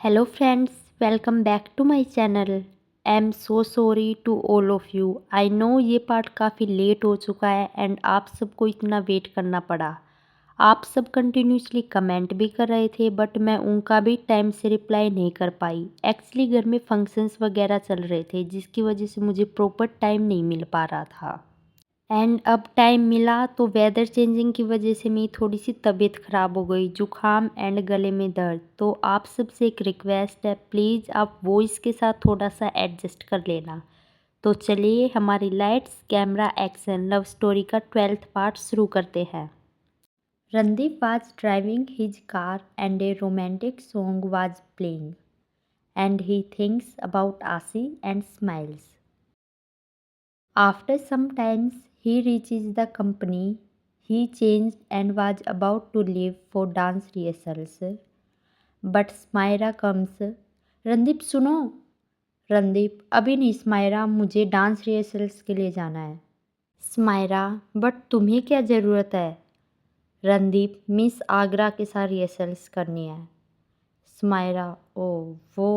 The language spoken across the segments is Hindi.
Hello friends, welcome back to my channel. I am so sorry to all of you. I know ये पार्ट काफ़ी लेट हो चुका है एंड आप सबको इतना वेट करना पड़ा। आप सब कंटिन्यूसली कमेंट भी कर रहे थे बट मैं उनका भी टाइम से रिप्लाई नहीं कर पाई। एक्चुअली घर में फंक्शंस वगैरह चल रहे थे जिसकी वजह से मुझे प्रॉपर टाइम नहीं मिल पा रहा था। एंड अब टाइम मिला तो वेदर चेंजिंग की वजह से मेरी थोड़ी सी तबीयत ख़राब हो गई, जुकाम एंड गले में दर्द। तो आप सबसे एक रिक्वेस्ट है, प्लीज़ आप वॉइस के साथ थोड़ा सा एडजस्ट कर लेना। तो चलिए हमारी lights camera action love story का 12th पार्ट शुरू करते हैं। Randeep was driving his car and a romantic song was playing and he thinks about Aashi and smiles. After some time, he reaches the company. He changed and was about to leave for dance rehearsals. But Smyra comes. Randeep सुनो। रणदीप अभी नहीं स्मायरा, मुझे डांस रिहर्सल्स के लिए जाना है। स्मायरा बट तुम्हें क्या ज़रूरत है। रणदीप मिस आगरा के साथ रिहर्सल्स करनी है। स्मायरा ओ वो।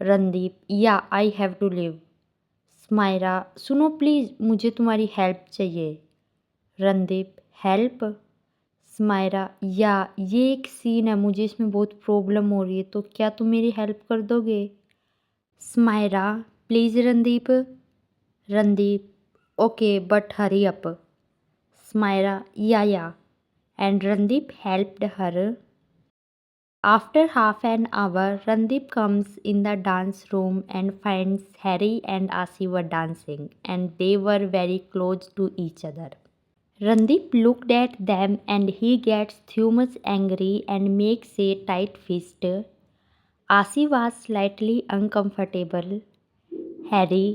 रणदीप या I have to leave. Smaira सुनो प्लीज़, मुझे तुम्हारी हेल्प चाहिए। रणदीप हेल्प। स्मायरा या ये एक सीन है, मुझे इसमें बहुत प्रॉब्लम हो रही है, तो क्या तुम मेरी हेल्प कर दोगे। Smaira please Randeep. Randeep okay but hurry up. Smaira या and Randeep helped her. After half an hour, Randeep comes in the dance room and finds Harry and Asi were dancing, and they were very close to each other. Randeep looked at them and he gets too much angry and makes a tight fist. Asi was slightly uncomfortable. Harry,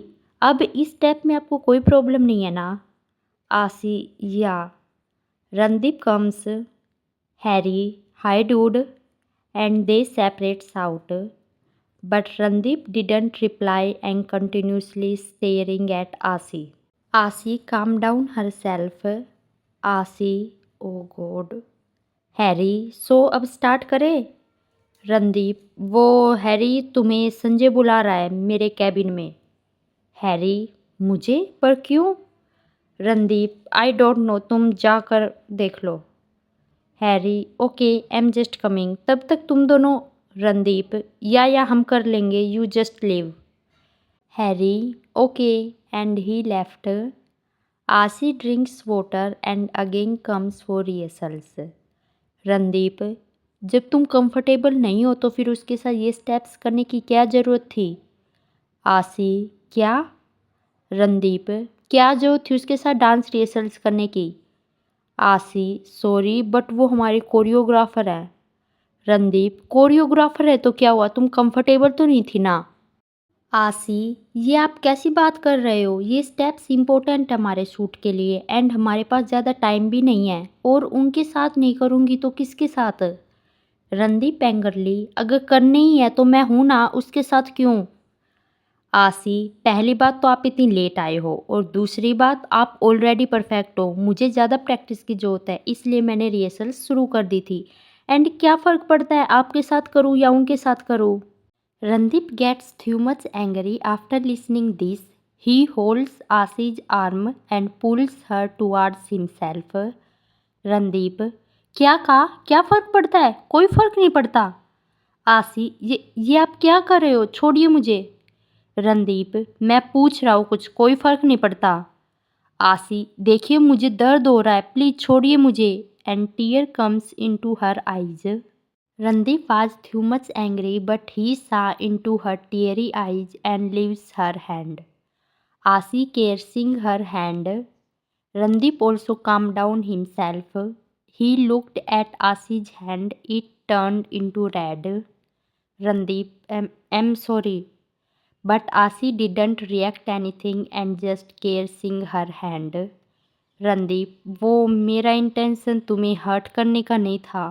अब इस स्टेप में आपको कोई प्रॉब्लम नहीं है ना। आसी या। Randeep comes. Harry hi dude and they separates out. But Randeep didn't reply and continuously staring at Asi. Asi calmed down herself. Asi, oh God. Harry so अब स्टार्ट करें। रणदीप वो हैरी तुम्हें संजय बुला रहा है मेरे कैबिन में। हैरी मुझे पर क्यों। रणदीप आई डोंट नो, तुम जाकर देख लो। Harry okay I am just coming, तब तक तुम दोनों। रणदीप या हम कर लेंगे, you just leave. Harry okay and he left. Ashi drinks water and again comes for rehearsals. Randeep जब तुम कंफर्टेबल नहीं हो तो फिर उसके साथ ये स्टेप्स करने की क्या ज़रूरत थी। आशी क्या। रणदीप क्या जरूरत थी उसके साथ डांस रिहर्सल्स करने की। आशी सॉरी बट वो हमारे कोरियोग्राफर है। रणदीप कोरियोग्राफर है तो क्या हुआ, तुम कंफर्टेबल तो नहीं थी ना। आशी ये आप कैसी बात कर रहे हो, ये स्टेप्स इम्पोर्टेंट है हमारे शूट के लिए एंड हमारे पास ज़्यादा टाइम भी नहीं है, और उनके साथ नहीं करूँगी तो किसके साथ। रणदीप एंगरली अगर करने ही है तो मैं हूँ ना, उसके साथ क्यों। आशी पहली बात तो आप इतनी लेट आए हो और दूसरी बात आप ऑलरेडी परफेक्ट हो, मुझे ज़्यादा प्रैक्टिस की ज़रूरत है इसलिए मैंने रिहर्सल शुरू कर दी थी। एंड क्या फ़र्क पड़ता है आपके साथ करूँ या उनके साथ करूँ। Randeep gets too much angry after listening this. He holds Ashi's arm and pulls her towards himself. Randeep क्या कहा, क्या फ़र्क पड़ता है, कोई फ़र्क नहीं पड़ता। आशी ये आप क्या कर रहे हो, छोड़िए मुझे। रणदीप मैं पूछ रहा हूँ कुछ, कोई फ़र्क नहीं पड़ता। आशी देखिए मुझे दर्द हो रहा है, प्लीज़ छोड़िए मुझे। And tear comes into her eyes. Randeep was too much angry but he saw into her teary eyes and leaves her hand. Ashi caressing her hand. Randeep also calmed down himself. He looked at Ashi's hand, it turned into red. Randeep, I'm sorry. But Ashi didn't react anything and just caressing her hand. Randeep वो मेरा इंटेंशन तुम्हें हर्ट करने का नहीं था।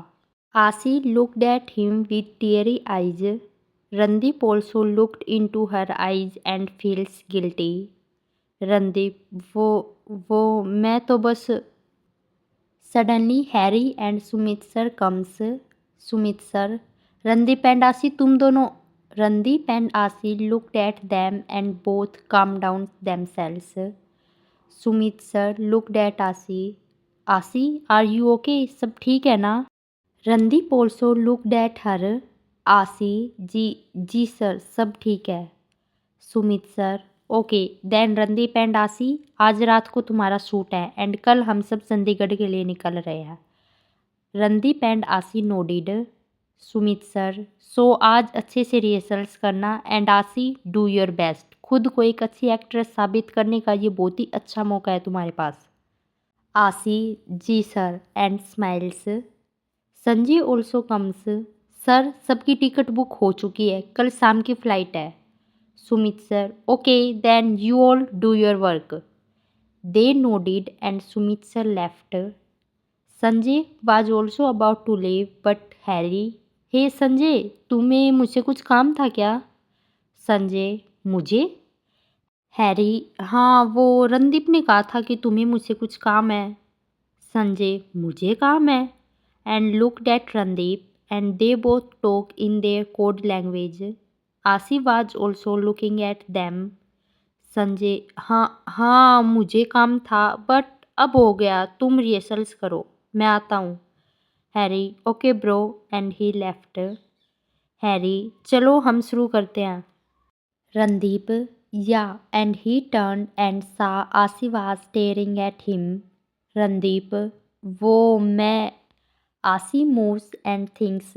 Ashi looked at him with teary eyes. Randeep also looked into her eyes and feels guilty. Randeep वो मैं तो बस। Suddenly Harry and Sumit sir comes. Sumit sir, Randeep and Asi, तुम दोनों. Randeep and Asi looked at them and both calmed down themselves. Sumit sir looked at Asi. Asi, are you okay? सब ठीक है ना? Randeep also looked at her. Asi, जी सर सब ठीक है. Sumit sir, okay then Randeep and Asi, आज रात को तुम्हारा शूट है एंड कल हम सब चंडीगढ़ के लिए निकल रहे हैं. रणदीप एंड आसी नोडिड. सुमित सर, सो आज अच्छे से रिहर्सल्स करना एंड आसी डू योर बेस्ट. खुद को एक अच्छी एक्ट्रेस साबित करने का ये बहुत ही अच्छा मौका है तुम्हारे पास. आसी, जी sir and smiles. Sanjay also comes. Sir सबकी टिकट बुक हो चुकी है, कल शाम की फ़्लाइट है. Sumit sir, okay then you all do your work. They nodded and Sumit sir left. Sanjay was also about to leave but Harry. Hey Sanjay, तुम्हें मुझसे कुछ काम था क्या? संजय, मुझे? हैरी, हाँ वो रणदीप ने कहा था कि तुम्हें मुझसे कुछ काम है. संजय, मुझे काम है? And looked at Randeep and they both talk in their code language. Asi was also looking at them. Sanjay, हाँ मुझे काम था बट अब हो गया, तुम रिहर्सल्स करो, मैं आता हूँ. Harry, okay bro and he left. Harry, चलो हम शुरू करते हैं. रणदीप, या एंड ही टर्न एंड सा आसी was staring at him. Randeep, वो मैं. आसी मूव्स एंड थिंक्स,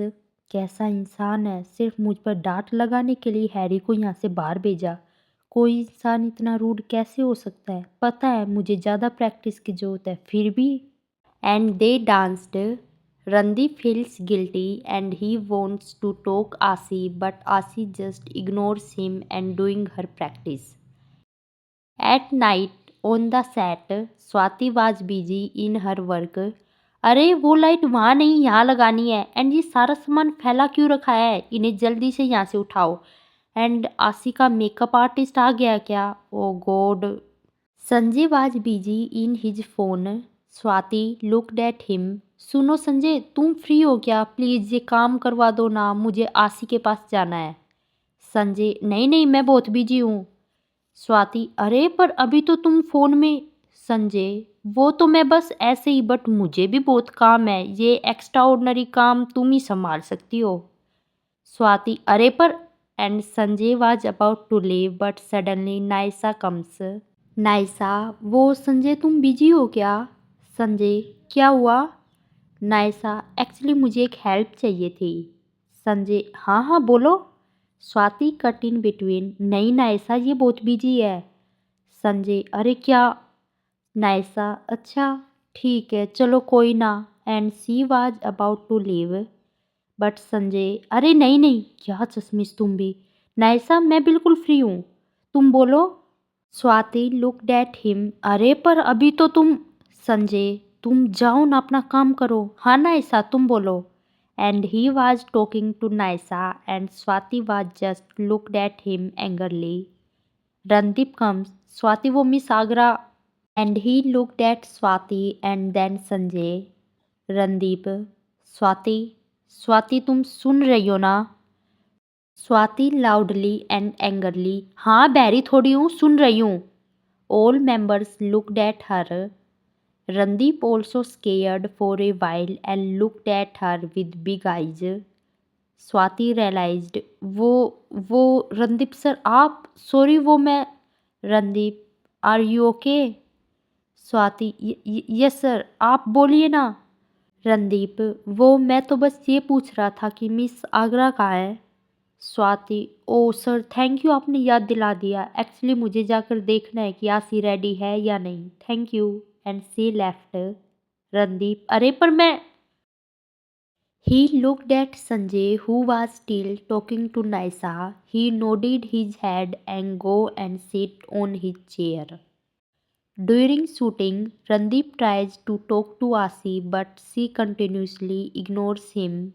कैसा इंसान है, सिर्फ मुझ पर डांट लगाने के लिए हैरी को यहाँ से बाहर भेजा. कोई इंसान इतना रूड कैसे हो सकता है? पता है मुझे ज़्यादा प्रैक्टिस की ज़रूरत है, फिर भी. And they danced. Randeep feels guilty and he wants to talk Asi but Asi just ignores him and doing her practice. At night on the set Swati was busy in her work. अरे वो लाइट वहाँ नहीं, यहाँ लगानी है. एंड ये सारा सामान फैला क्यों रखा है? इन्हें जल्दी से यहाँ से उठाओ. एंड आसी का मेकअप आर्टिस्ट आ गया क्या? Oh God. Sanjay was busy in his phone. Swati looked at him. सुनो संजय, तुम फ्री हो क्या? प्लीज़ ये काम करवा दो ना, मुझे आसी के पास जाना है. संजय, नहीं नहीं मैं बहुत बिजी हूँ. स्वाति, अरे पर अभी तो तुम फ़ोन में. संजय, वो तो मैं बस ऐसे ही, बट मुझे भी बहुत काम है, ये एक्स्ट्रा ऑर्डिनरी काम तुम ही संभाल सकती हो. स्वाति, अरे पर. And Sanjay was about to leave but suddenly Naisa comes. Naisa, वो संजय तुम बिजी हो क्या? संजय, क्या हुआ? नायसा, एक्चुअली मुझे एक हेल्प चाहिए थी. संजय, हाँ हाँ बोलो. स्वाति कट इन बिटवीन, नहीं नायसा ये बहुत बिजी है. संजय, अरे क्या? नायसा, अच्छा ठीक है चलो कोई ना. And she was about to leave but Sanjay, अरे नहीं नहीं क्या चश्मिश तुम भी. नायसा, मैं बिल्कुल फ्री हूँ, तुम बोलो. स्वाति लुक्ड एट हिम, अरे पर अभी तो तुम. संजय, तुम जाओ ना अपना काम करो. हाँ नायसा तुम बोलो. And he was talking to Naisa and Swati was just looked at him angrily. Randeep comes. Swati, वो miss Agra. And he looked at Swati and then Sanjay. Randeep, Swati, Swati तुम सुन रही हो ना? स्वाति लाउडली एंड एंगरली, हाँ बहरी थोड़ी हूँ, सुन रही हूँ. All members looked at her. Randeep also scared for a while and looked at her with big eyes. Swati realised, वो रणदीप सर आप. सॉरी वो मैं. Randeep, are you okay? Swati, yes sir आप बोलिए ना. रणदीप, वो मैं तो बस ये पूछ रहा था कि मिस आगरा कहाँ है. स्वाति, ओ सर थैंक यू आपने याद दिला दिया, एक्चुअली मुझे जाकर देखना है कि आसी रेडी है या नहीं. Thank you. And she left. Randeep, अरे पर मैं. He looked at Sanjay who was still talking to Naisa. He nodded his head and go and sit on his chair. During shooting, Randeep tries to talk to Asi but she continuously ignores him.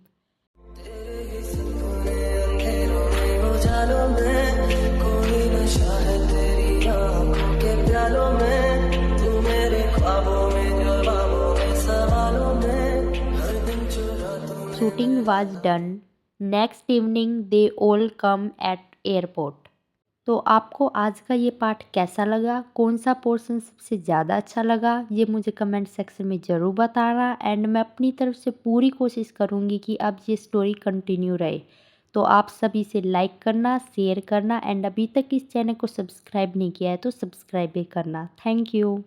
Shooting was done. Next evening they all come eight airport. तो आपको आज का ये पार्ट कैसा लगा, कौन सा पोर्शन सबसे ज़्यादा अच्छा लगा, ये मुझे कमेंट सेक्शन में ज़रूर बताना। एंड मैं अपनी तरफ से पूरी कोशिश करूँगी कि अब ये स्टोरी कंटिन्यू रहे। तो आप सभी से लाइक करना, शेयर करना एंड अभी तक इस चैनल को सब्सक्राइब नहीं किया है तो सब्सक्राइब भी करना। Thank you.